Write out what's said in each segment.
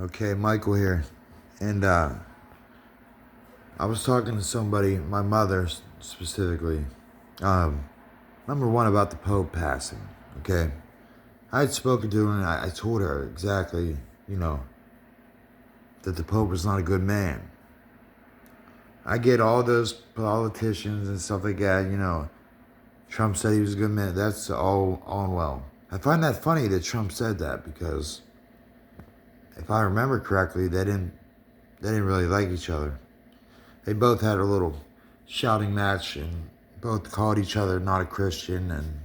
Okay, Michael here. And I was talking to somebody, my mother specifically. Um, Number one, about the Pope passing. Okay, I had spoken to her and I told her exactly, you know, that the Pope was not a good man. I get all those politicians and stuff like that, Trump said he was a good man. That's all and well. I find that funny that Trump said that because if I remember correctly, they didn't really like each other. They both had a little shouting match and both called each other not a Christian, and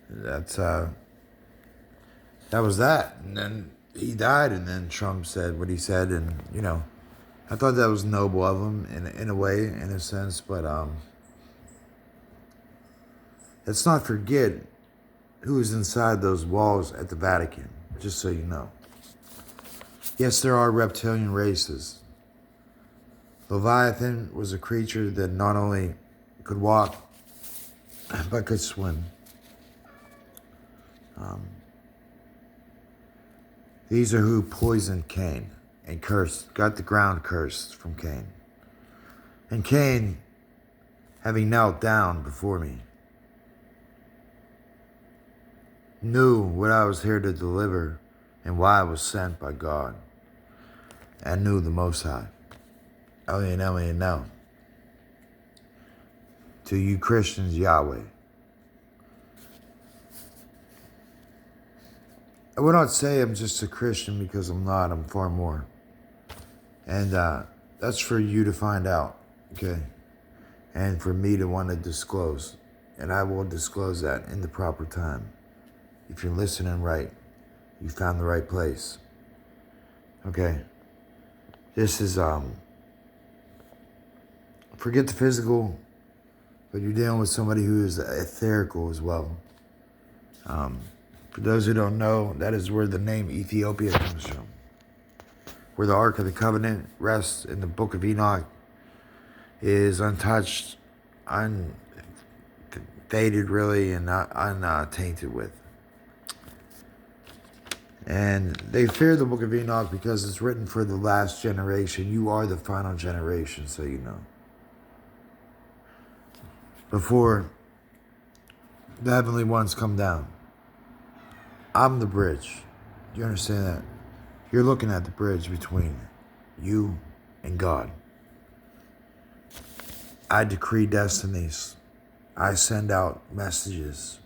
that's that was that. And then he died, and then Trump said what he said, and I thought that was noble of him in a way, in a sense. But let's not forget who is inside those walls at the Vatican. Just so you know. Yes, there are reptilian races. Leviathan was a creature that not only could walk, but could swim. These are who poisoned Cain and got the ground cursed from Cain. And Cain, having knelt down before me, knew what I was here to deliver and why I was sent by God, and knew the Most High. Now. To you Christians, Yahweh. I would not say I'm just a Christian because I'm not. I'm far more. And that's for you to find out, okay? And for me to want to disclose. And I will disclose that in the proper time. If you're listening right, you found the right place. Okay? This is, forget the physical, but you're dealing with somebody who is etherical as well. For those who don't know, that is where the name Ethiopia comes from. Where the Ark of the Covenant rests in the Book of Enoch is untouched, unfaded really, and not untainted with. And they fear the Book of Enoch because it's written for the last generation. You are the final generation, so you know. Before the heavenly ones come down. I'm the bridge. Do you understand that? You're looking at the bridge between you and God. I decree destinies. I send out messages.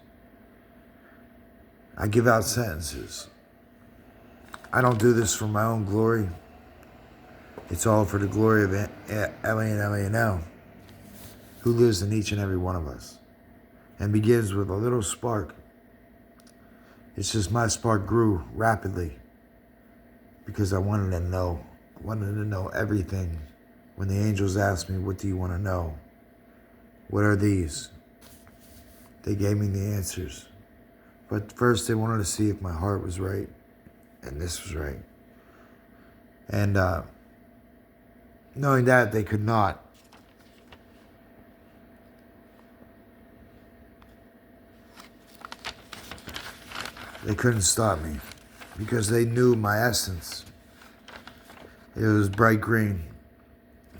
I give out sentences. I don't do this for my own glory. It's all for the glory of Elion, who lives in each and every one of us, and begins with a little spark. It's just my spark grew rapidly because I wanted to know. I wanted to know everything. When the angels asked me, what do you want to know? What are these? They gave me the answers. But first they wanted to see if my heart was right. And this was right. And knowing that, they could not. They couldn't stop me because they knew my essence. It was bright green.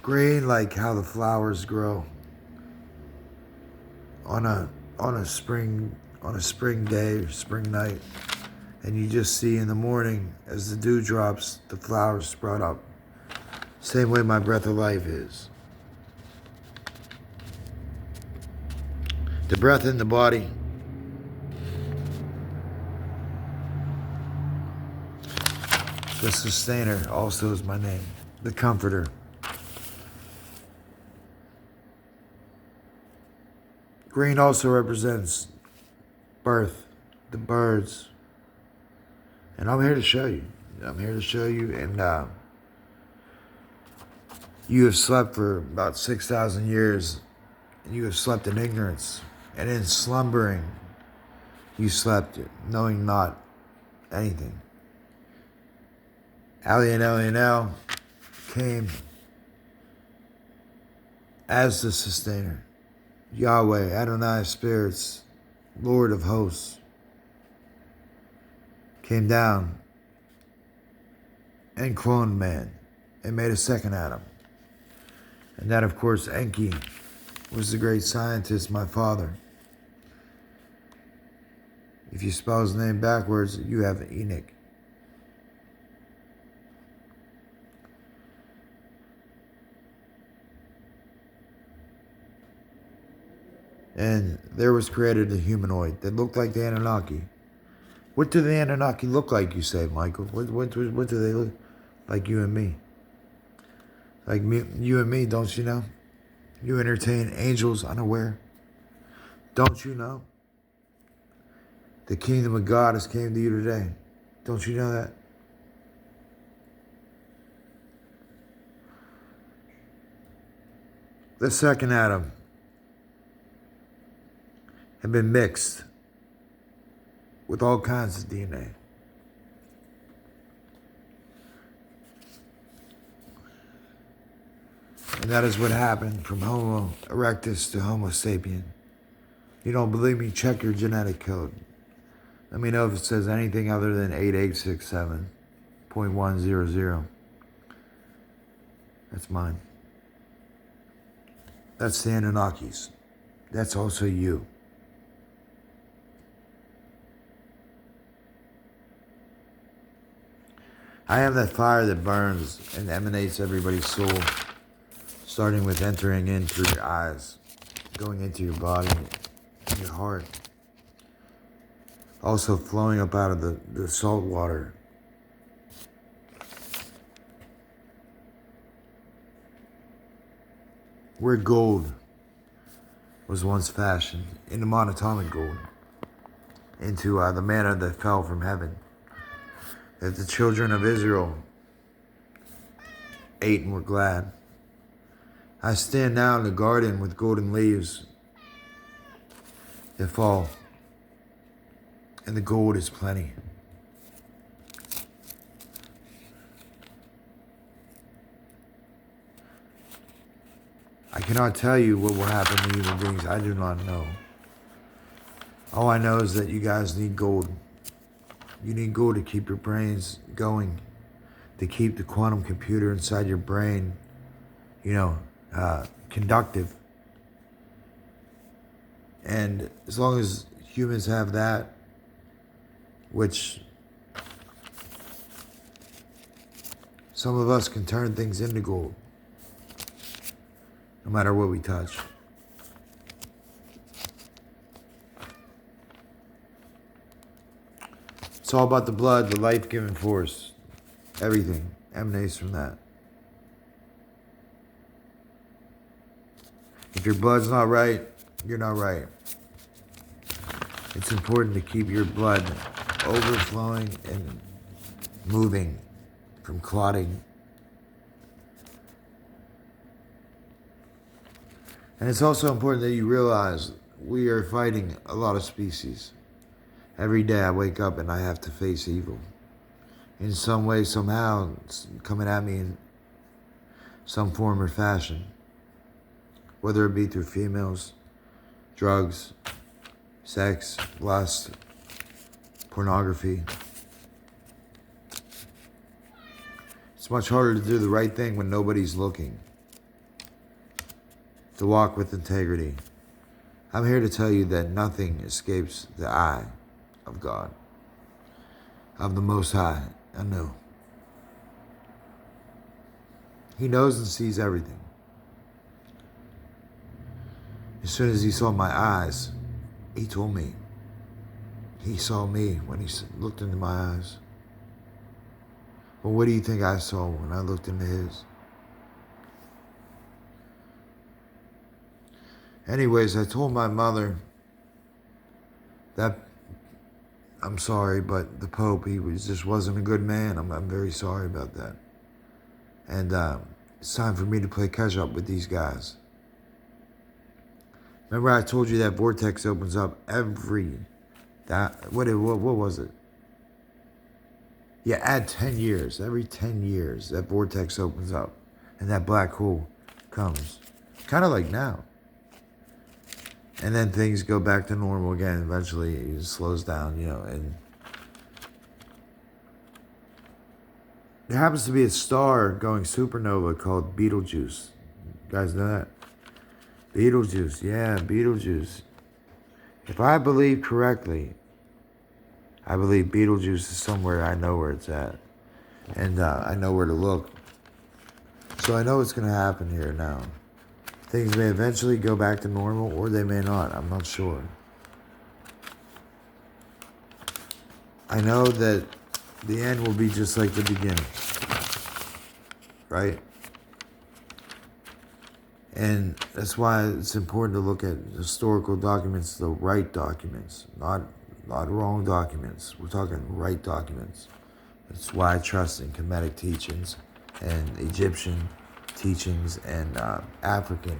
Green like how the flowers grow on a spring day, spring night. And you just see in the morning as the dew drops, the flowers sprout up. Same way my breath of life is. The breath in the body. The Sustainer also is my name. The Comforter. Green also represents birth, the birds. And I'm here to show you. I'm here to show you. And you have slept for about 6,000 years. And you have slept in ignorance. And in slumbering, you slept knowing not anything. Elion came as the Sustainer. Yahweh, Adonai Spirits, Lord of Hosts, came down and cloned man and made a second Adam. And that, of course, Enki was the great scientist, my father. If you spell his name backwards, you have Enoch. And there was created a humanoid that looked like the Anunnaki. What do the Anunnaki look like, you say, Michael? What do they look like? You and me? Like me, you and me, don't you know? You entertain angels unaware. Don't you know? The kingdom of God has came to you today. Don't you know that? The second Adam had been mixed with all kinds of DNA. And that is what happened from Homo erectus to Homo sapien. You don't believe me? Check your genetic code. Let me know if it says anything other than 8867.100. That's mine. That's the Anunnakis. That's also you. I have that fire that burns and emanates everybody's soul, starting with entering in through your eyes, going into your body, your heart. Also flowing up out of the salt water. Where gold was once fashioned into monatomic gold, into the manna that fell from heaven, that the children of Israel ate and were glad. I stand now in the garden with golden leaves that fall, and the gold is plenty. I cannot tell you what will happen to human beings. I do not know. All I know is that you guys need gold. You need gold to keep your brains going, to keep the quantum computer inside your brain, conductive. And as long as humans have that, which some of us can turn things into gold, no matter what we touch. It's all about the blood, the life-giving force. Everything emanates from that. If your blood's not right, you're not right. It's important to keep your blood overflowing and moving from clotting. And it's also important that you realize we are fighting a lot of species. Every day I wake up and I have to face evil. In some way, somehow, it's coming at me in some form or fashion. Whether it be through females, drugs, sex, lust, pornography. It's much harder to do the right thing when nobody's looking. To walk with integrity. I'm here to tell you that nothing escapes the eye of God, of the Most High. I know. He knows and sees everything. As soon as he saw my eyes, he told me. He saw me when he looked into my eyes. Well, what do you think I saw when I looked into his? Anyways, I told my mother that I'm sorry, but the Pope, just wasn't a good man. I'm very sorry about that. And it's time for me to play catch up with these guys. Remember I told you that vortex opens up what was it? Yeah, add 10 years. Every 10 years, that vortex opens up and that black hole comes. Kind of like now. And then things go back to normal again. Eventually, it slows down, and There happens to be a star going supernova called Betelgeuse. You guys know that? Betelgeuse, yeah, Betelgeuse. If I believe correctly, I believe Betelgeuse is somewhere. I know where it's at. And I know where to look. So I know what's going to happen here now. Things may eventually go back to normal, or they may not. I'm not sure. I know that the end will be just like the beginning. Right? And that's why it's important to look at historical documents, the right documents, not wrong documents. We're talking right documents. That's why I trust in Kemetic teachings and Egyptian teachings and African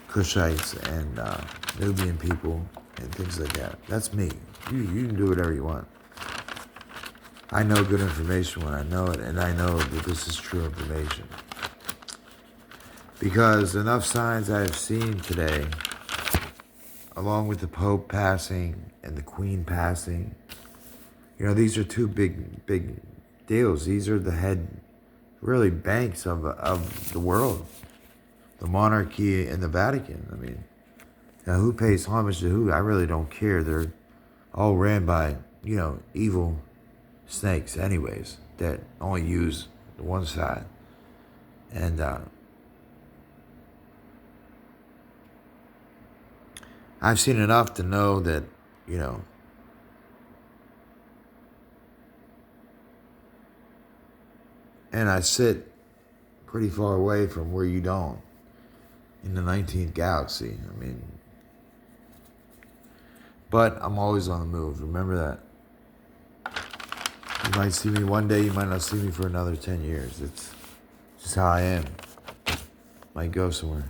Kushites and Nubian people and things like that. That's me. You can do whatever you want. I know good information when I know it, and I know that this is true information. Because enough signs I have seen today, along with the Pope passing and the Queen passing, these are two big deals. These are the head, really, banks of the world. The monarchy and the Vatican. I mean, now who pays homage to who? I really don't care. They're all ran by, evil snakes anyways, that only use the one side. And I've seen enough to know that, and I sit pretty far away from where you don't, in the 19th galaxy. I mean, but I'm always on the move. Remember that. You might see me one day, you might not see me for another 10 years. It's just how I am. Might go somewhere.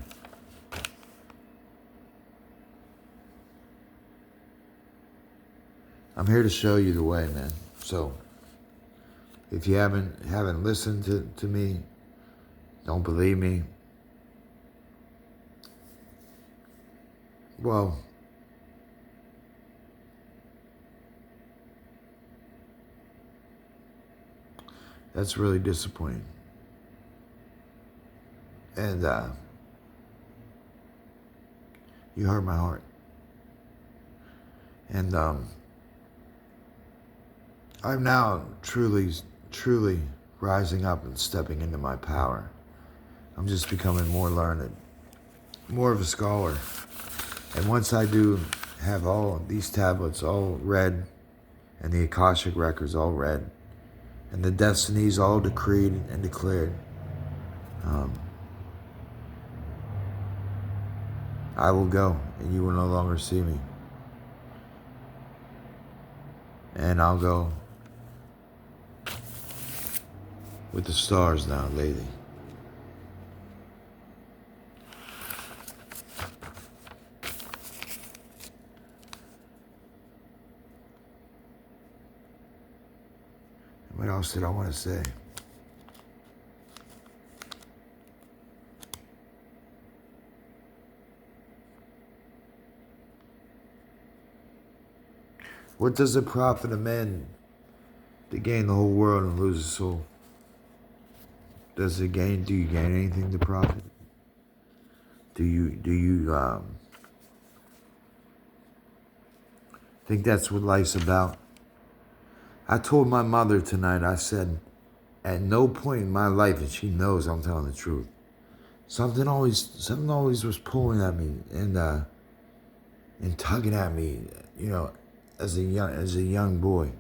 I'm here to show you the way, man. So, if you haven't listened to me, don't believe me, well, that's really disappointing. And you hurt my heart. And I'm now truly rising up and stepping into my power. I'm just becoming more learned, more of a scholar. And once I do have all these tablets all read, and the Akashic records all read, and the destinies all decreed and declared, I will go, and you will no longer see me. And I'll go with the stars now, lady. What else did I want to say? What does it profit a man to gain the whole world and lose his soul? Do you gain anything to profit? Do you think that's what life's about? I told my mother tonight, I said, at no point in my life, and she knows I'm telling the truth, something always was pulling at me and tugging at me, as a young boy.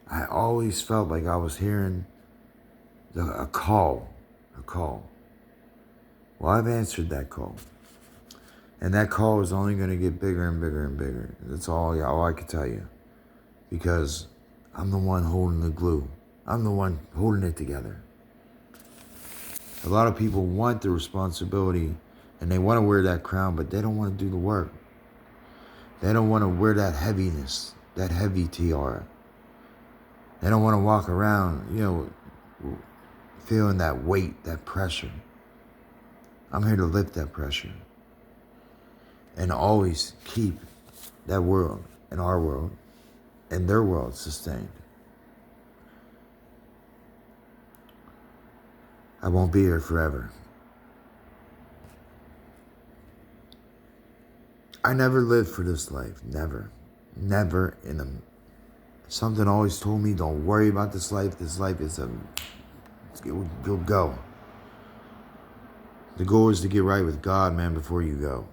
I always felt like I was hearing a call. Well, I've answered that call. And that call is only going to get bigger and bigger and bigger. That's all I can tell you. Because I'm the one holding the glue. I'm the one holding it together. A lot of people want the responsibility and they want to wear that crown, but they don't want to do the work. They don't want to wear that heaviness, that heavy tiara. They don't want to walk around, feeling that weight, that pressure. I'm here to lift that pressure and always keep that world and our world and their world sustained. I won't be here forever. I never lived for this life. Never. Never in a... Something always told me, don't worry about this life. This life is you'll go. The goal is to get right with God, man, before you go.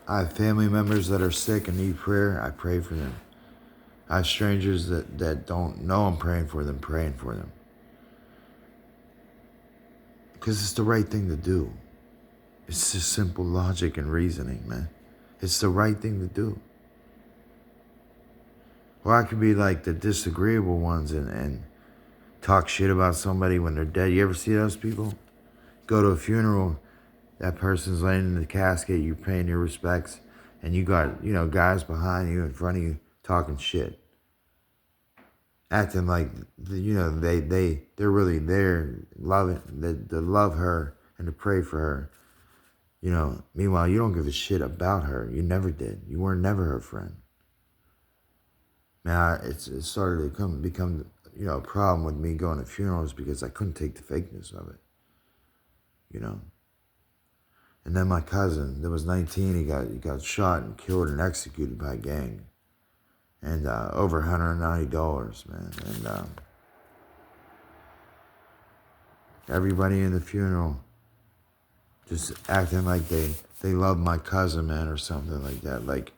I have family members that are sick and need prayer. I pray for them. I have strangers that don't know I'm praying for them, Because it's the right thing to do. It's just simple logic and reasoning, man. It's the right thing to do. Or I could be like the disagreeable ones and talk shit about somebody when they're dead. You ever see those people? Go to a funeral, that person's laying in the casket, you're paying your respects, and you got, guys behind you, in front of you, talking shit. Acting like, they're really there, to love her and to pray for her. Meanwhile, you don't give a shit about her. You never did. You were never her friend. Man, it started to become a problem with me going to funerals because I couldn't take the fakeness of it. And then my cousin, that was 19, he got shot and killed and executed by a gang. And over $190, man. And everybody in the funeral just acting like they love my cousin, man, or something like that. Like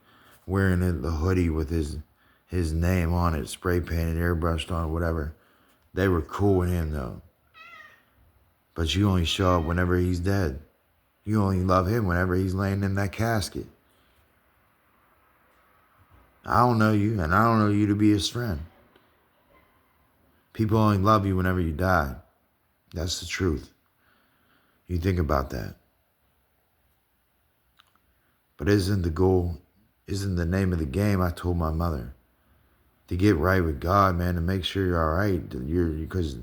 wearing the hoodie with his name on it, spray painted, airbrushed on, whatever. They were cool with him, though. But you only show up whenever he's dead. You only love him whenever he's laying in that casket. I don't know you, and I don't know you to be his friend. People only love you whenever you die. That's the truth. You think about that. But isn't the name of the game, I told my mother, to get right with God, man, to make sure you're all right, because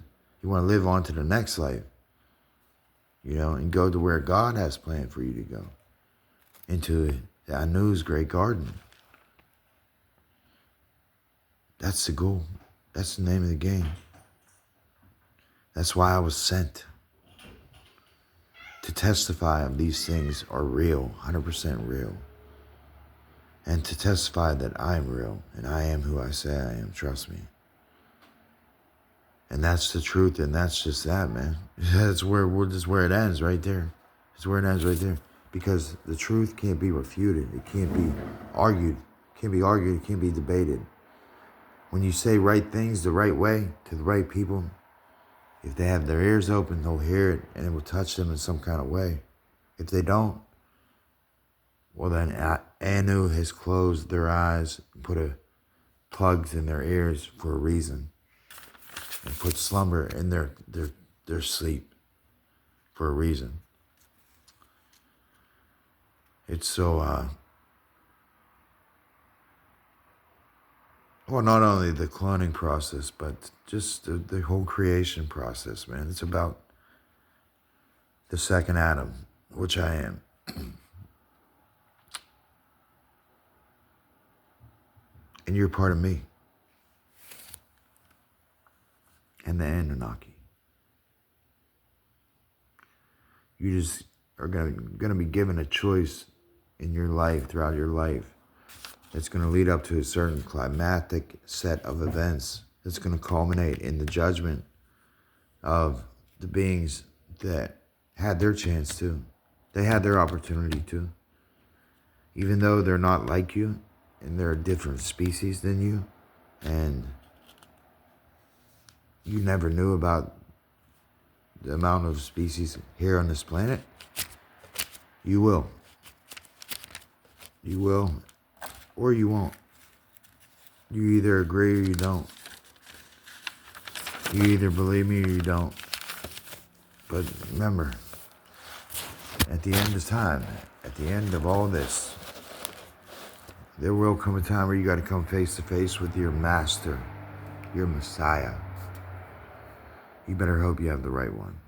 you want to live on to the next life, and go to where God has planned for you to go, into the Anu's great garden. That's the goal. That's the name of the game. That's why I was sent, to testify of these things are real, 100% real. And to testify that I'm real, and I am who I say I am, trust me. And that's the truth, and that's just that, man. That's where it ends, right there. It's where it ends, right there. Because the truth can't be refuted. It can't be argued. It can't be debated. When you say right things the right way to the right people, if they have their ears open, they'll hear it, and it will touch them in some kind of way. If they don't, well then Anu has closed their eyes, put plugs in their ears for a reason, and put slumber in their sleep for a reason. It's so, well, not only the cloning process, but just the whole creation process, man. It's about the second Adam, which I am. And you're part of me. And the Anunnaki. You just are gonna be given a choice in your life, throughout your life. It's going to lead up to a certain climatic set of events that's going to culminate in the judgment of the beings that had their chance too. They had their opportunity too. Even though they're not like you and they're a different species than you, and you never knew about the amount of species here on this planet, you will. You will. Or you won't. You either agree or you don't. You either believe me or you don't. But remember, at the end of time, at the end of all this, there will come a time where you got to come face to face with your master, your Messiah. You better hope you have the right one.